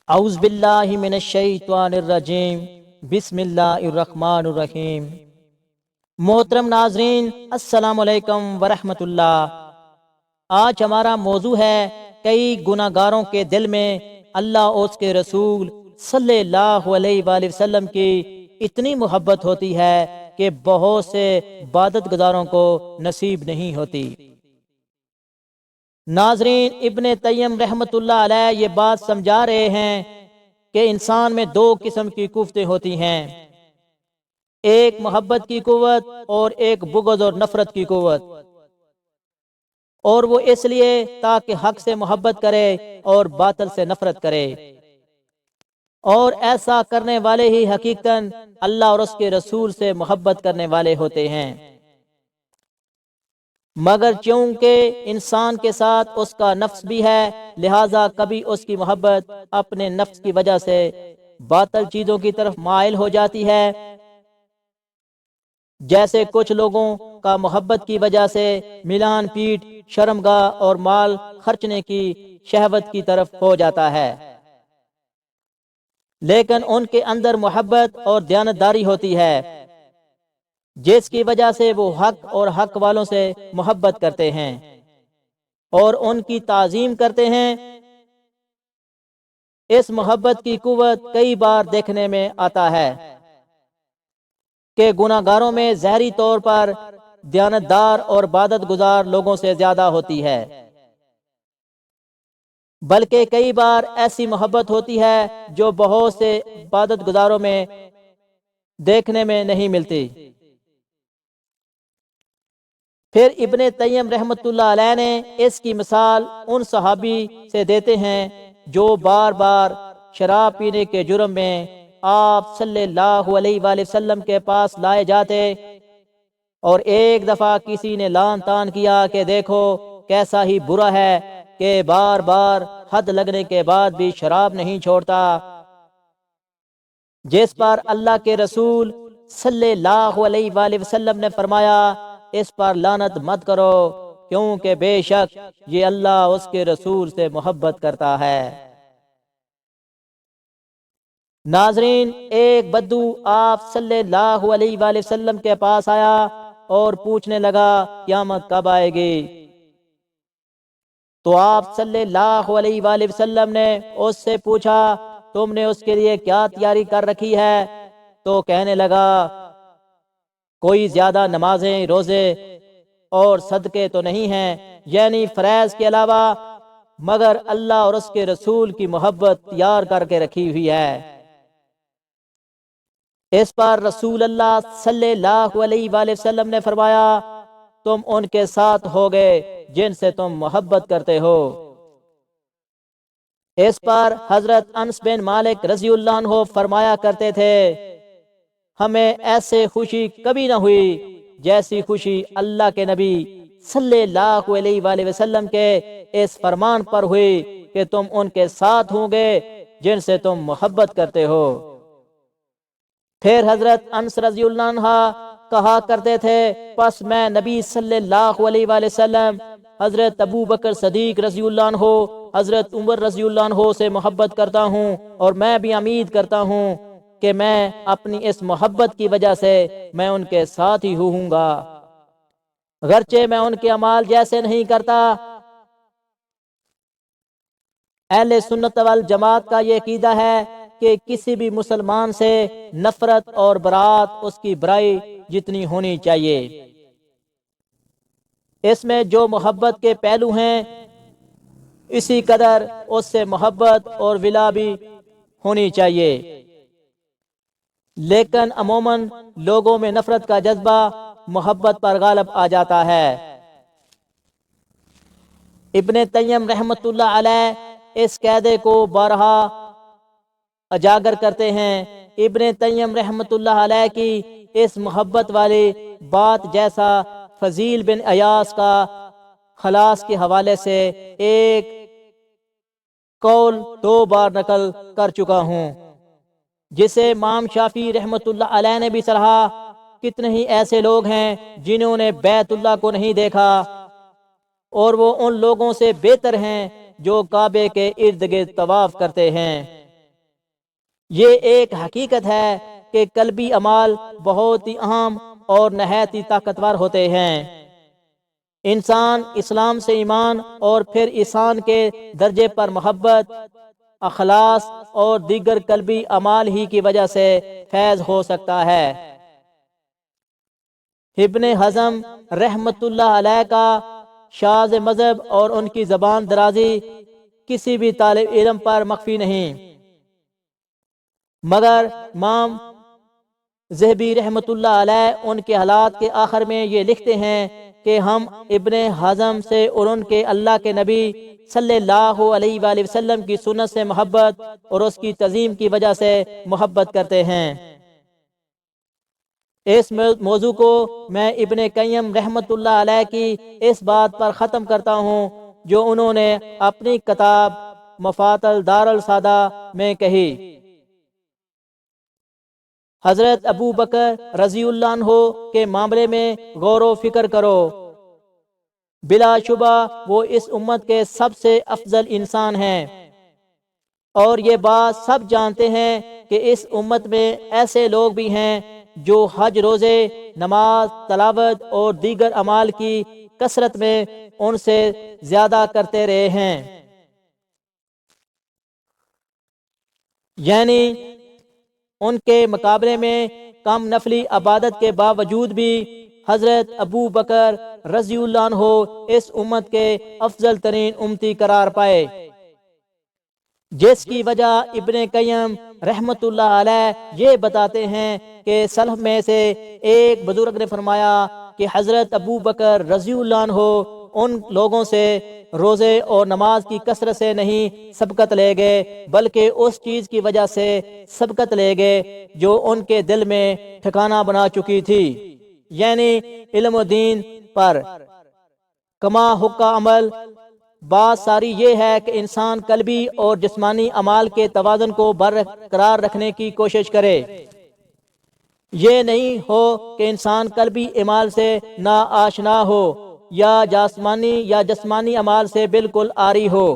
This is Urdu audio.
اعوذ باللہ من الشیطان الرجیم، بسم اللہ الرحمن الرحیم۔ محترم ناظرین، السلام علیکم ورحمۃ اللہ۔ آج ہمارا موضوع ہے کئی گناہ گاروں کے دل میں اللہ اور اس کے رسول صلی اللہ علیہ وآلہ وسلم کی اتنی محبت ہوتی ہے کہ بہت سے عبادت گزاروں کو نصیب نہیں ہوتی۔ ناظرین، ابن تیم رحمۃ اللہ علیہ یہ بات سمجھا رہے ہیں کہ انسان میں دو قسم کی قوتیں ہوتی ہیں، ایک محبت کی قوت اور ایک بغض اور نفرت کی قوت، اور وہ اس لیے تاکہ حق سے محبت کرے اور باطل سے نفرت کرے، اور ایسا کرنے والے ہی حقیقتاً اللہ اور اس کے رسول سے محبت کرنے والے ہوتے ہیں۔ مگر چونکہ انسان کے ساتھ اس کا نفس بھی ہے، لہٰذا کبھی اس کی محبت اپنے نفس کی وجہ سے باطل چیزوں کی طرف مائل ہو جاتی ہے، جیسے کچھ لوگوں کا محبت کی وجہ سے ملان پیٹ، شرمگاہ اور مال خرچنے کی شہوت کی طرف ہو جاتا ہے، لیکن ان کے اندر محبت اور دیانتداری ہوتی ہے، جس کی وجہ سے وہ حق اور حق والوں سے محبت کرتے ہیں اور ان کی تعظیم کرتے ہیں۔ اس محبت کی قوت کئی بار دیکھنے میں آتا ہے کہ گناہ گاروں میں ظاہری طور پر دیانتدار اور عبادت گزار لوگوں سے زیادہ ہوتی ہے، بلکہ کئی بار ایسی محبت ہوتی ہے جو بہت سے عبادت گزاروں میں دیکھنے میں نہیں ملتی۔ پھر ابن تیم رحمۃ اللہ علیہ نے اس کی مثال ان صحابی سے دیتے ہیں جو بار بار شراب پینے کے جرم میں آپ صلی اللہ علیہ وآلہ وسلم کے پاس لائے جاتے، اور ایک دفعہ کسی نے لان تان کیا کہ دیکھو کیسا ہی برا ہے کہ بار بار حد لگنے کے بعد بھی شراب نہیں چھوڑتا، جس پر اللہ کے رسول صلی اللہ علیہ وآلہ وسلم نے فرمایا اس پر لعنت مت کرو، کیونکہ بے شک یہ اللہ اس کے رسول سے محبت کرتا ہے۔ ناظرین، ایک بدو آپ صلی اللہ علیہ وآلہ وسلم کے پاس آیا اور پوچھنے لگا قیامت کب آئے گی؟ تو آپ صلی اللہ علیہ وآلہ وسلم نے اس سے پوچھا تم نے اس کے لیے کیا تیاری کر رکھی ہے؟ تو کہنے لگا کوئی زیادہ نمازیں، روزے اور صدقے تو نہیں ہیں، یعنی فرائض کے علاوہ، مگر اللہ اور اس کے رسول کی محبت تیار کر کے رکھی ہوئی ہے۔ اس پر رسول اللہ صلی اللہ علیہ وآلہ وسلم نے فرمایا تم ان کے ساتھ ہو گئے جن سے تم محبت کرتے ہو۔ اس پر حضرت انس بن مالک رضی اللہ عنہ فرمایا کرتے تھے ہمیں ایسے خوشی کبھی نہ ہوئی جیسی خوشی اللہ کے نبی صلی اللہ علیہ وآلہ وسلم کے اس فرمان پر ہوئی کہ تم ان کے ساتھ ہوں گے جن سے تم محبت کرتے ہو۔ پھر حضرت انس رضی اللہ عنہ کہا کرتے تھے پس میں نبی صلی اللہ علیہ وآلہ وسلم، حضرت ابو بکر صدیق رضی اللہ عنہ، حضرت عمر رضی اللہ عنہ سے محبت کرتا ہوں، اور میں بھی امید کرتا ہوں کہ میں اپنی اس محبت کی وجہ سے میں ان کے ساتھ ہی ہوں گا، گرچہ میں ان کے اعمال جیسے نہیں کرتا۔ اہل سنت والجماعت کا یہ عقیدہ ہے کہ کسی بھی مسلمان سے نفرت اور برات اس کی برائی جتنی ہونی چاہیے۔ اس میں جو محبت کے پہلو ہیں اسی قدر اس سے محبت اور ولا بھی ہونی چاہیے، لیکن عموماً لوگوں میں نفرت کا جذبہ محبت پر غالب آ جاتا ہے۔ ابن تیم رحمۃ اللہ علیہ اس قاعدے کو بارہا اجاگر کرتے ہیں۔ ابن تیم رحمۃ اللہ علیہ کی اس محبت والی بات جیسا فضیل بن ایاس کا خلاص کے حوالے سے ایک قول 2 بار نقل کر چکا ہوں، جسے امام شافعی رحمۃ اللہ علیہ نے بھی سراہا۔ کتنے ہی ایسے لوگ ہیں جنہوں نے بیت اللہ کو نہیں دیکھا، اور وہ ان لوگوں سے بہتر ہیں جو کعبے کے ارد گرد طواف کرتے ہیں۔ یہ ایک حقیقت ہے کہ قلبی اعمال بہت ہی اہم اور نہایت ہی طاقتور ہوتے ہیں۔ انسان اسلام سے ایمان اور پھر احسان کے درجے پر محبت، اخلاص اور دیگر قلبی اعمال ہی کی وجہ سے فیض ہو سکتا ہے۔ ابن حزم رحمت اللہ علیہ کا شاذ مذہب اور ان کی زبان درازی کسی بھی طالب علم پر مخفی نہیں، مگر امام ذہبی رحمت اللہ علیہ ان کے حالات کے آخر میں یہ لکھتے ہیں کہ ہم ابن حزم سے اور ان کے اللہ کے نبی صلی اللہ علیہ وآلہ وسلم کی سنت سے محبت اور اس کی تعظیم کی وجہ سے محبت کرتے ہیں۔ اس موضوع کو میں ابن قیم رحمت اللہ علیہ کی اس بات پر ختم کرتا ہوں جو انہوں نے اپنی کتاب مفات الدار السادہ میں کہی: حضرت ابو بکر رضی اللہ عنہ کے معاملے میں غور و فکر کرو، بلا شبہ وہ اس امت کے سب سے افضل انسان ہیں، اور یہ بات سب جانتے ہیں کہ اس امت میں ایسے لوگ بھی ہیں جو حج، روزے، نماز، تلاوت اور دیگر اعمال کی کثرت میں ان سے زیادہ کرتے رہے ہیں، یعنی ان کے مقابلے میں کم نفلی عبادت کے باوجود بھی حضرت ابو بکر رضی اللہ عنہ اس امت کے افضل ترین امتی قرار پائے، جس کی وجہ ابن قیم رحمت اللہ علیہ یہ بتاتے ہیں کہ سلف میں سے ایک بزرگ نے فرمایا کہ حضرت ابو بکر رضی اللہ عنہ ان لوگوں سے روزے اور نماز کی کثرت سے نہیں سبقت لے گئے، بلکہ اس چیز کی وجہ سے سبقت لے گئے جو ان کے دل میں ٹھکانہ بنا چکی تھی، یعنی علم و دین پر۔ کما حقہ عمل، بات ساری یہ ہے کہ انسان قلبی اور جسمانی اعمال کے توازن کو برقرار رکھنے کی کوشش کرے۔ یہ نہیں ہو کہ انسان قلبی اعمال سے نا آشنا ہو یا جسمانی اعمال سے بالکل عاری ہو۔